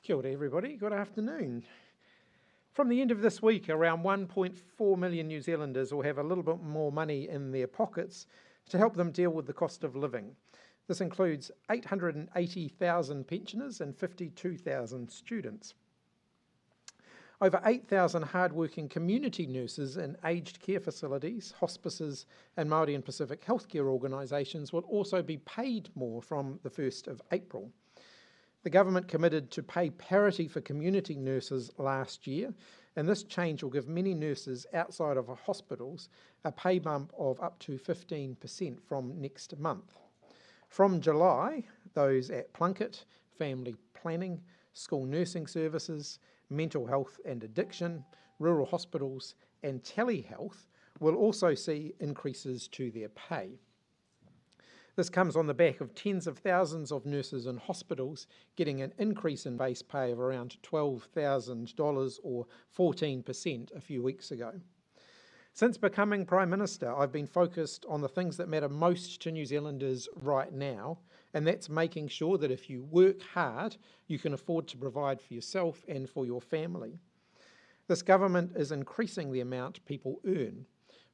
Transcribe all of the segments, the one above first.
Kia ora everybody, good afternoon. From the end of this week, around 1.4 million New Zealanders will have a little bit more money in their pockets to help them deal with the cost of living. This includes 880,000 pensioners and 52,000 students. Over 8,000 hard-working community nurses in aged care facilities, hospices and Māori and Pacific healthcare organisations will also be paid more from the 1st of April. The government committed to pay parity for community nurses last year, and this change will give many nurses outside of hospitals a pay bump of up to 15% from next month. From July, those at Plunket, family planning, school nursing services, mental health and addiction, rural hospitals and telehealth will also see increases to their pay. This comes on the back of tens of thousands of nurses in hospitals getting an increase in base pay of around $12,000 or 14% a few weeks ago. Since becoming Prime Minister, I've been focused on the things that matter most to New Zealanders right now, and that's making sure that if you work hard, you can afford to provide for yourself and for your family. This government is increasing the amount people earn.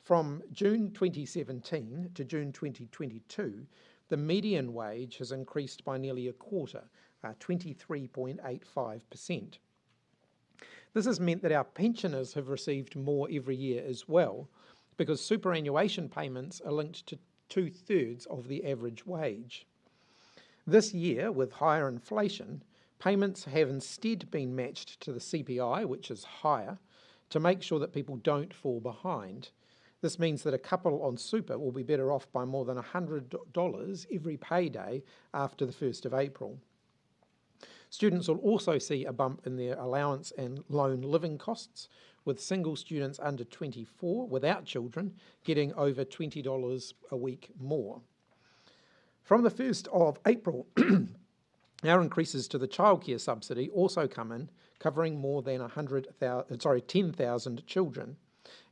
From June 2017 to June 2022, the median wage has increased by nearly a quarter, 23.85%. This has meant that our pensioners have received more every year as well, because superannuation payments are linked to 2/3 of the average wage. This year, with higher inflation, payments have instead been matched to the CPI, which is higher, to make sure that people don't fall behind. This means that a couple on super will be better off by more than $100 every payday after the 1st of April. Students will also see a bump in their allowance and loan living costs, with single students under 24 without children getting over $20 a week more. From the 1st of April, our increases to the childcare subsidy also come in, covering more than 10,000 children,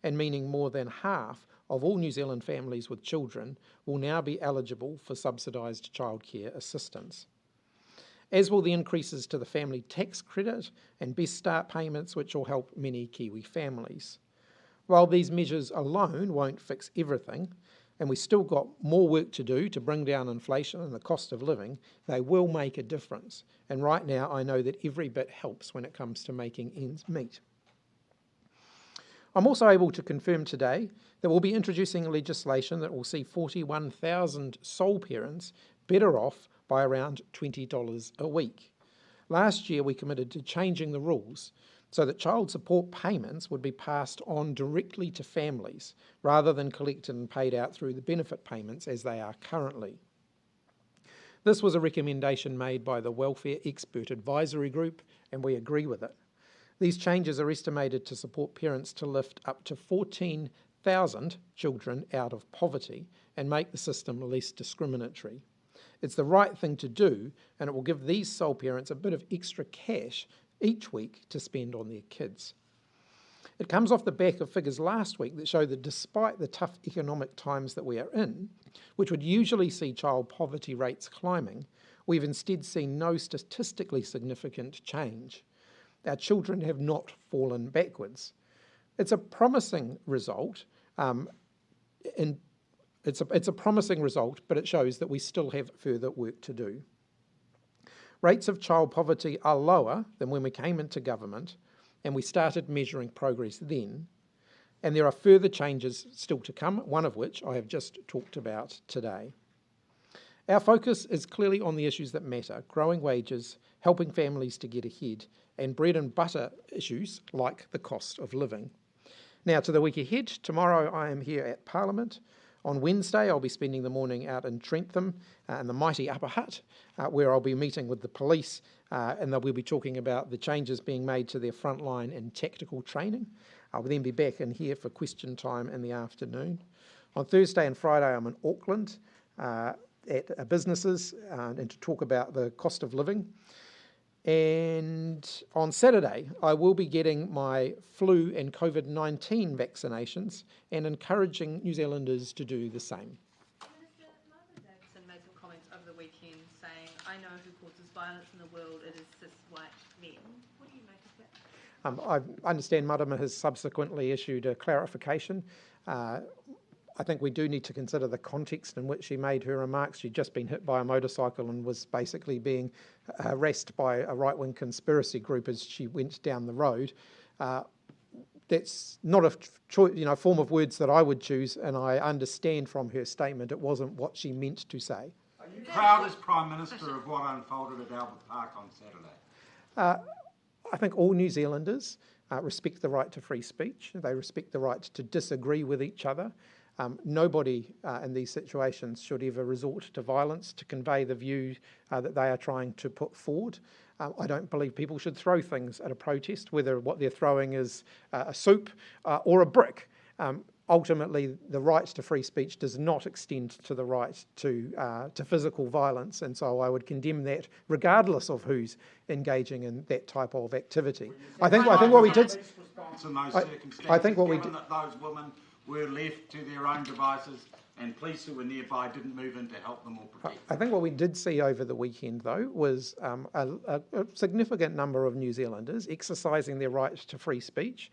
and meaning more than half of all New Zealand families with children will now be eligible for subsidised childcare assistance. As will the increases to the family tax credit and Best Start payments, which will help many Kiwi families. While these measures alone won't fix everything, and we still got more work to do to bring down inflation and the cost of living, they will make a difference. And right now, I know that every bit helps when it comes to making ends meet. I'm also able to confirm today that we'll be introducing legislation that will see 41,000 sole parents better off by around $20 a week. Last year, we committed to changing the rules so that child support payments would be passed on directly to families rather than collected and paid out through the benefit payments as they are currently. This was a recommendation made by the Welfare Expert Advisory Group, and we agree with it. These changes are estimated to support parents to lift up to 14,000 children out of poverty and make the system less discriminatory. It's the right thing to do, and it will give these sole parents a bit of extra cash each week to spend on their kids. It comes off the back of figures last week that show that despite the tough economic times that we are in, which would usually see child poverty rates climbing, we've instead seen no statistically significant change. Our children have not fallen backwards. It's a promising result, It's a promising result, but it shows that we still have further work to do. Rates of child poverty are lower than when we came into government, and we started measuring progress then. And there are further changes still to come, one of which I have just talked about today. Our focus is clearly on the issues that matter: growing wages, helping families to get ahead, and bread and butter issues like the cost of living. Now to the week ahead. Tomorrow I am here at Parliament. On Wednesday, I'll be spending the morning out in Trentham in the mighty Upper Hutt, where I'll be meeting with the police, and we'll be talking about the changes being made to their frontline and tactical training. I'll then be back in here for question time in the afternoon. On Thursday and Friday, I'm in Auckland at businesses and to talk about the cost of living. And on Saturday, I will be getting my flu and COVID-19 vaccinations and encouraging New Zealanders to do the same. Minister, Marvin Davidson made some comments over the weekend saying, "I know who causes violence in the world, it is cis white men." I understand Marama has subsequently issued a clarification. I think we do need to consider the context in which she made her remarks. She'd just been hit by a motorcycle and was basically being harassed by a right-wing conspiracy group as she went down the road. That's not a form of words that I would choose, and I understand from her statement it wasn't what she meant to say. Are you proud as Prime Minister of what unfolded at Albert Park on Saturday? I think all New Zealanders respect the right to free speech. They respect the right to disagree with each other. Nobody in these situations should ever resort to violence to convey the view that they are trying to put forward. I don't believe people should throw things at a protest, whether what they're throwing is a soup or a brick. Ultimately, the right to free speech does not extend to the right to physical violence, and so I would condemn that regardless of who's engaging in that type of activity. I think what we did. I think what we did. That those women were left to their own devices, and police who were nearby didn't move in to help them or protect them. I think what we did see over the weekend, though, was a significant number of New Zealanders exercising their right to free speech,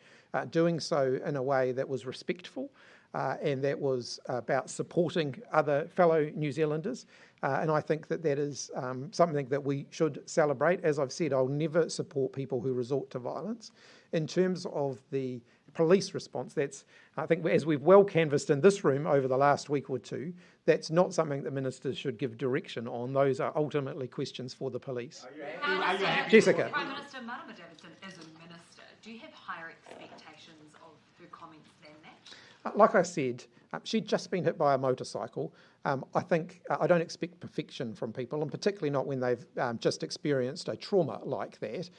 doing so in a way that was respectful and that was about supporting other fellow New Zealanders. And I think that is something that we should celebrate. As I've said, I'll never support people who resort to violence. In terms of the police response, I think as we've well canvassed in this room over the last week or two, that's not something that ministers should give direction on. Those are ultimately questions for the police. Are you happy? Jessica. Prime Minister Marama Davidson is a minister. Do you have higher expectations of her comments than that? Like I said, she'd just been hit by a motorcycle. I don't expect perfection from people, and particularly not when they've just experienced a trauma like that.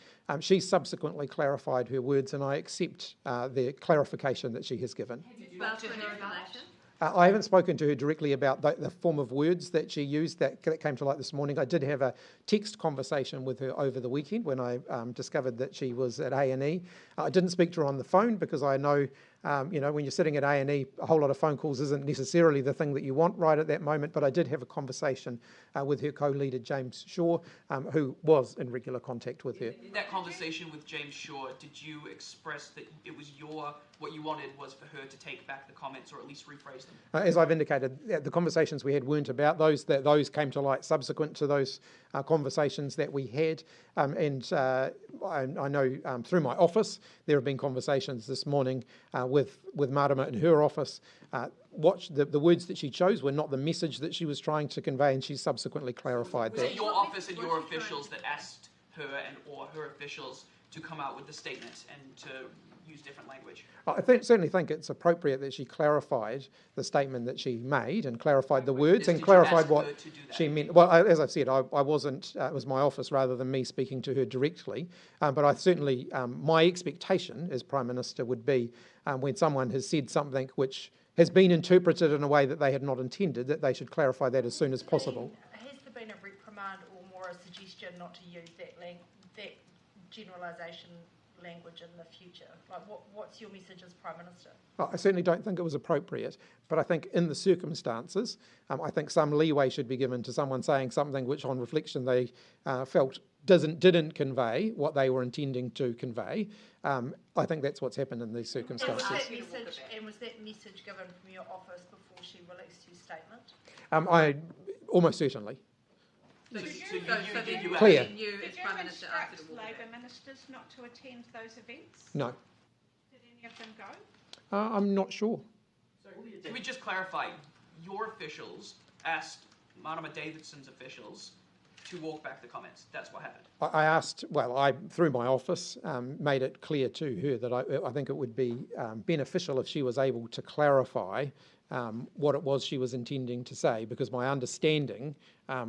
She subsequently clarified her words, and I accept the clarification that she has given. Have you spoken to her about it? I haven't spoken to her directly about the form of words that she used that came to light this morning. I did have a text conversation with her over the weekend when I discovered that she was at A&E. I didn't speak to her on the phone because I know, when you're sitting at A&E, a whole lot of phone calls isn't necessarily the thing that you want right at that moment, but I did have a conversation with her co-leader, James Shaw, who was in regular contact with her. In that conversation with James Shaw, did you express that it was what you wanted was for her to take back the comments or at least rephrase them? As I've indicated, the conversations we had weren't about those. Those came to light subsequent to those conversations that we had. I know through my office there have been conversations this morning with Marama in her office. The words that she chose were not the message that she was trying to convey, and she subsequently clarified that. Was it your office and your officials that asked her or her officials to come out with the statement and to use different language? I certainly think it's appropriate that she clarified the statement that she made and clarified the words and clarified what she meant. Well, as I've said, I wasn't, it was my office rather than me speaking to her directly, but I certainly, my expectation as Prime Minister would be when someone has said something which has been interpreted in a way that they had not intended, that they should clarify that as soon as possible. Has there been a reprimand or more a suggestion not to use that generalisation language in the future? Like, what's your message as Prime Minister? Well, I certainly don't think it was appropriate, but I think in the circumstances, I think some leeway should be given to someone saying something which on reflection they felt didn't convey what they were intending to convey. I think that's what's happened in these circumstances. Was that message given from your office before she released her statement? I almost certainly. Clear. Did you instruct Labour ministers not to attend those events? No. Did any of them go? I'm not sure. So, can we just clarify, your officials asked Marama Davidson's officials to walk back the comments. That's what happened. I asked, through my office, made it clear to her that I think it would be beneficial if she was able to clarify what it was she was intending to say, because my understanding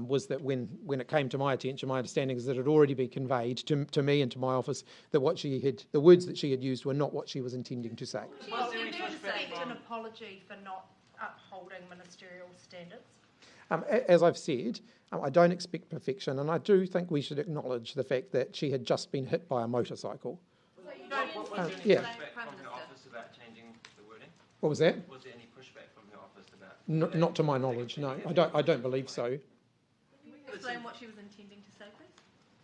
was that when it came to my attention, my understanding is that it had already been conveyed to me and to my office that the words that she had used were not what she was intending to say. Well, did you expect an apology for not upholding ministerial standards? As I've said, I don't expect perfection, and I do think we should acknowledge the fact that she had just been hit by a motorcycle. So you don't yeah. From the office about changing the wording? What was that? Was there any pushback from the office about? Not to my knowledge, no. I don't believe so. Can you explain what she was intending to say, please?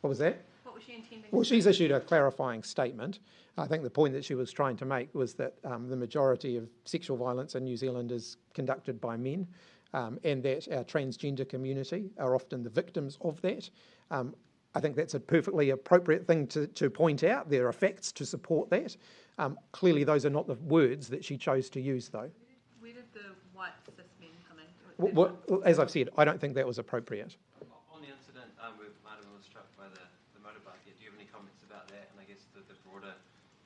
What was that? What was she intending? Well, she's issued a clarifying statement. I think the point that she was trying to make was that the majority of sexual violence in New Zealand is conducted by men, and that our transgender community are often the victims of that. I think that's a perfectly appropriate thing to point out. There are facts to support that. Clearly, those are not the words that she chose to use, though. Where did the white cis men come in? Well, as I've said, I don't think that was appropriate. On the incident where Martin was struck by the motorbike, do you have any comments about that and I guess the broader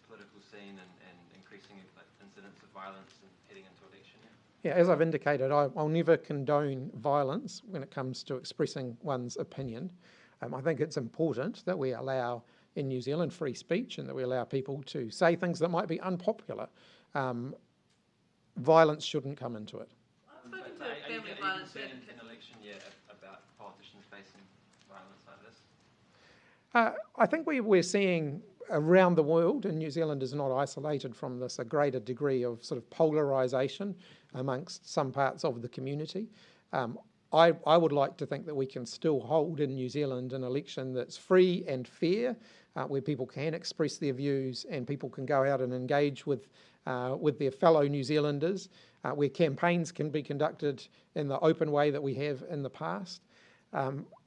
political scene and increasing incidents of violence and heading into election? Yeah, as I've indicated, I'll never condone violence when it comes to expressing one's opinion. I think it's important that we allow in New Zealand free speech and that we allow people to say things that might be unpopular. Violence shouldn't come into it. I've spoken to Are you family violence concerned advocates. in election year about politicians facing violence like this? I think we're seeing around the world, and New Zealand is not isolated from this, a greater degree of sort of polarisation amongst some parts of the community. I would like to think that we can still hold in New Zealand an election that's free and fair, where people can express their views and people can go out and engage with their fellow New Zealanders, where campaigns can be conducted in the open way that we have in the past.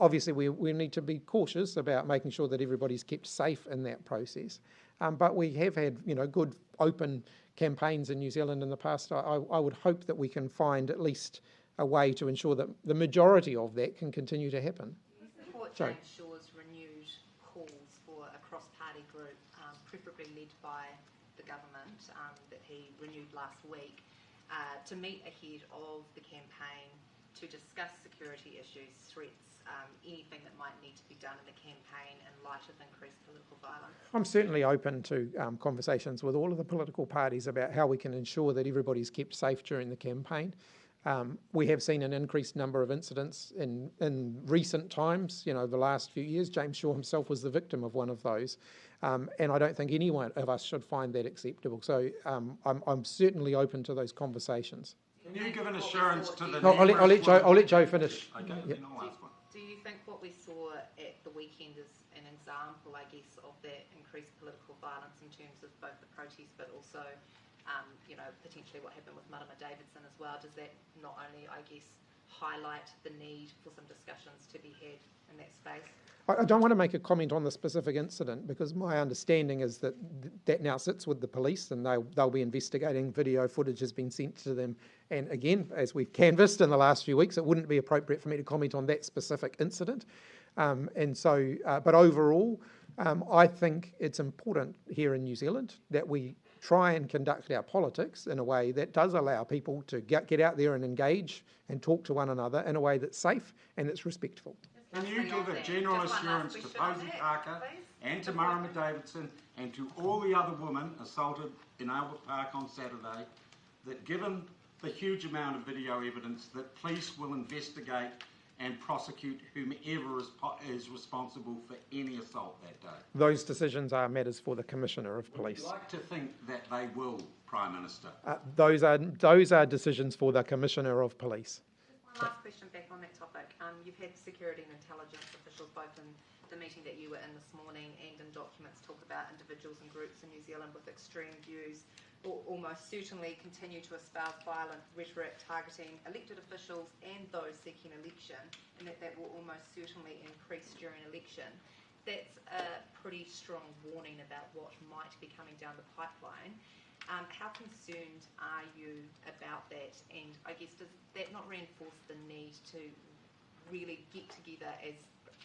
Obviously, we need to be cautious about making sure that everybody's kept safe in that process. But we have had, good open campaigns in New Zealand in the past. I would hope that we can find at least a way to ensure that the majority of that can continue to happen. You support James Shaw's renewed calls for a cross-party group, preferably led by the government, that he renewed last week, to meet ahead of the campaign to discuss security issues, threats, anything that might need to be done in the campaign in light of increased political violence? I'm certainly open to conversations with all of the political parties about how we can ensure that everybody's kept safe during the campaign. We have seen an increased number of incidents in recent times, the last few years. James Shaw himself was the victim of one of those. And I don't think any one of us should find that acceptable. So I'm certainly open to those conversations. Can you give an assurance to the... No, I'll let Joe finish. Okay, Yep. then I'll ask one. Do you think what we saw at the weekend is an example, I guess, of that increased political violence in terms of both the protests but also, potentially what happened with Marama Davidson as well? Does that not only, I guess, highlight the need for some discussions to be had in that space? I don't want to make a comment on the specific incident because my understanding is that that now sits with the police and they'll be investigating. Video footage has been sent to them. And again, as we've canvassed in the last few weeks, it wouldn't be appropriate for me to comment on that specific incident. But overall, I think it's important here in New Zealand that we try and conduct our politics in a way that does allow people to get out there and engage and talk to one another in a way that's safe and that's respectful. Can you give a general assurance to Posie Parker and to Marama Davidson and to all the other women assaulted in Albert Park on Saturday that given the huge amount of video evidence that police will investigate and prosecute whomever is responsible for any assault that day? Those decisions are matters for the Commissioner of Police. I'd like to think that they will, Prime Minister. Those are decisions for the Commissioner of Police. One last question back on that topic. You've had security and intelligence officials both in the meeting that you were in this morning and in documents talk about individuals and groups in New Zealand with extreme views or almost certainly continue to espouse violent rhetoric targeting elected officials and those seeking election, and that will almost certainly increase during election. That's a pretty strong warning about what might be coming down the pipeline. How concerned are you about that? And I guess does that not reinforce the need to really get together as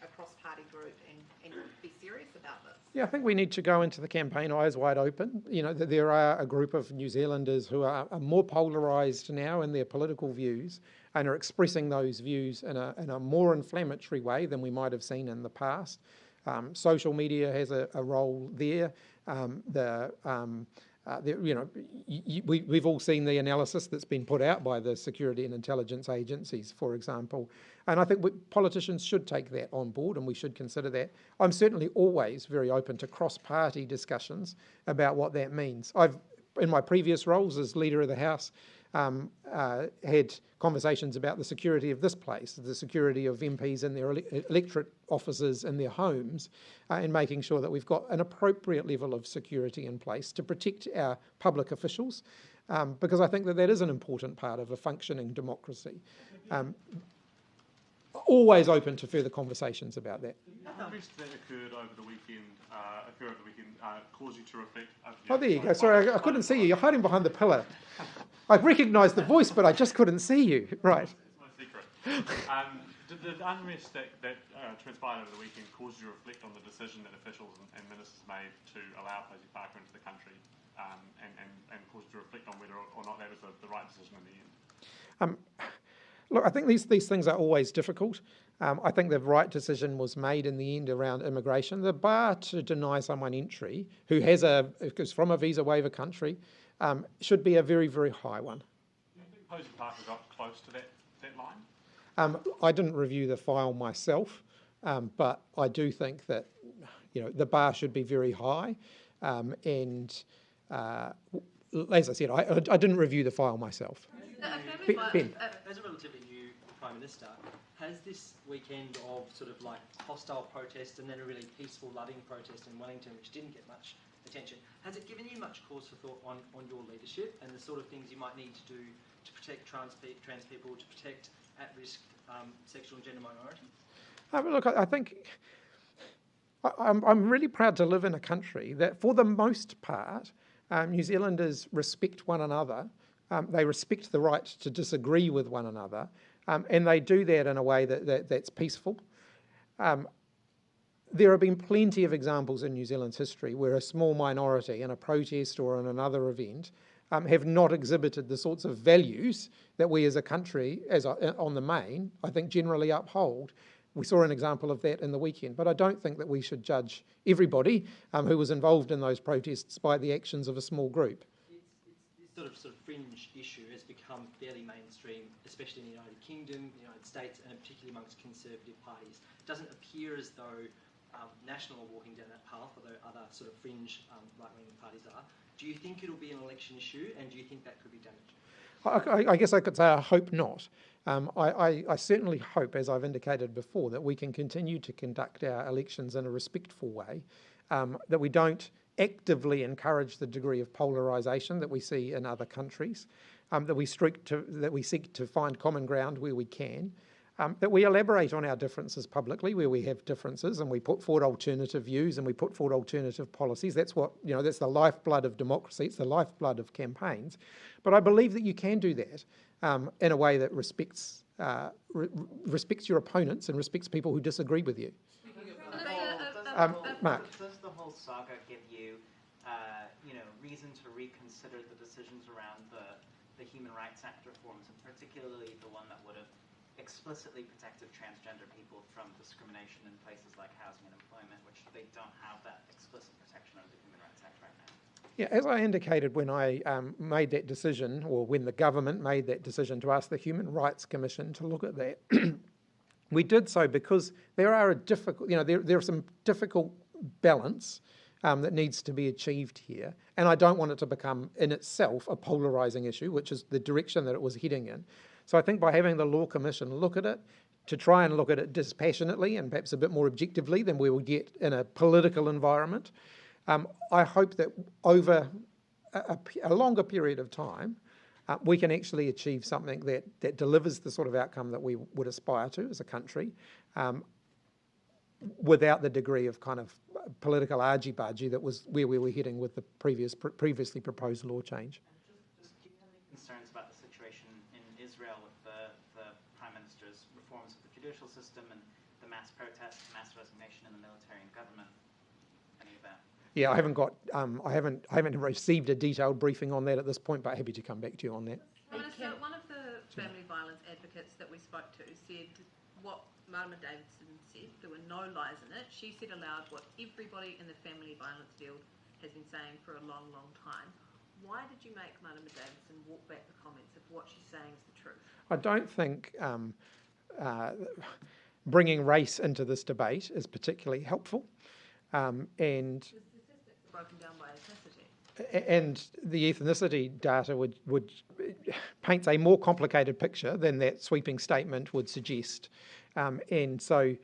a cross-party group and be serious about this? Yeah, I think we need to go into the campaign eyes wide open. There are a group of New Zealanders who are more polarised now in their political views and are expressing those views in a more inflammatory way than we might have seen in the past. Social media has a role there. We've all seen the analysis that's been put out by the security and intelligence agencies, for example. And I think politicians should take that on board and we should consider that. I'm certainly always very open to cross-party discussions about what that means. In my previous roles as Leader of the House, had conversations about the security of this place, the security of MPs in their electorate offices in their homes, and making sure that we've got an appropriate level of security in place to protect our public officials, because I think that is an important part of a functioning democracy. Always open to further conversations about that. The unrest that occurred over the weekend, caused you to reflect? Oh, there you go. Sorry, I couldn't see you. You're hiding behind the pillar. I recognised the voice, but I just couldn't see you. Right. It's my secret. Did the unrest that transpired over the weekend cause you to reflect on the decision that officials and ministers made to allow Posie Parker into the country, and cause you to reflect on whether or not that was the right decision in the end? Look, I think these things are always difficult. I think the right decision was made in the end around immigration. The bar to deny someone entry who is from a visa waiver country should be a very, very high one. Do you think Posie Parker got close to that line? I didn't review the file myself, but I do think that the bar should be very high. As I said, I didn't review the file myself. Ben. As a relatively new Prime Minister, has this weekend of sort of like hostile protest and then a really peaceful, loving protest in Wellington, which didn't get much attention, has it given you much cause for thought on your leadership and the sort of things you might need to do to protect trans people, to protect at-risk sexual and gender minorities? Look, I think I'm really proud to live in a country that, for the most part, New Zealanders respect one another. They respect the right to disagree with one another, and they do that in a way that's peaceful. There have been plenty of examples in New Zealand's history where a small minority in a protest or in another event have not exhibited the sorts of values that we as a country, on the main, I think generally uphold. We saw an example of that in the weekend, but I don't think that we should judge everybody who was involved in those protests by the actions of a small group. This sort of fringe issue has become fairly mainstream, especially in the United Kingdom, the United States, and particularly amongst conservative parties. It doesn't appear as though National are walking down that path, although other sort of fringe right-wing parties are. Do you think it'll be an election issue, and do you think that could be damaging? I guess I could say I hope not. I certainly hope, as I've indicated before, that we can continue to conduct our elections in a respectful way, that we don't actively encourage the degree of polarisation that we see in other countries, that we seek to find common ground where we can, that we elaborate on our differences publicly where we have differences, and we put forward alternative views and we put forward alternative policies. That's that's the lifeblood of democracy. It's the lifeblood of campaigns. But I believe that you can do that in a way that respects your opponents and respects people who disagree with you. Mark. Does the whole saga give you, reason to reconsider the decisions around the Human Rights Act reforms, and particularly the one that would have explicitly protected transgender people from discrimination in places like housing and employment, which they don't have that explicit protection under the Human Rights Act right now? Yeah, as I indicated when I made that decision, or when the government made that decision to ask the Human Rights Commission to look at that, we did so because there are there's some difficult balance that needs to be achieved here, and I don't want it to become in itself a polarising issue, which is the direction that it was heading in. So I think by having the Law Commission look at it, to try and look at it dispassionately and perhaps a bit more objectively than we will get in a political environment, I hope that over a longer period of time, we can actually achieve something that delivers the sort of outcome that we would aspire to as a country, without the degree of kind of political argy-bargy that was where we were heading with the previously proposed law change. Just do you have any concerns about the situation in Israel with the Prime Minister's reforms of the judicial system and the mass protests, mass resignation in the military and government? Any of that? Yeah, I haven't received a detailed briefing on that at this point, but happy to come back to you on that. Minister, one of the family violence advocates that we spoke to said what Marama Davidson said, there were no lies in it. She said aloud what everybody in the family violence field has been saying for a long, long time. Why did you make Marama Davidson walk back the comments if what she's saying is the truth? I don't think bringing race into this debate is particularly helpful, and The statistics are broken down by ethnicity. and the ethnicity data would paints a more complicated picture than that sweeping statement would suggest. And so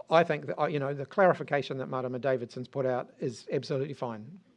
I think that, the clarification that Marama Davidson's put out is absolutely fine.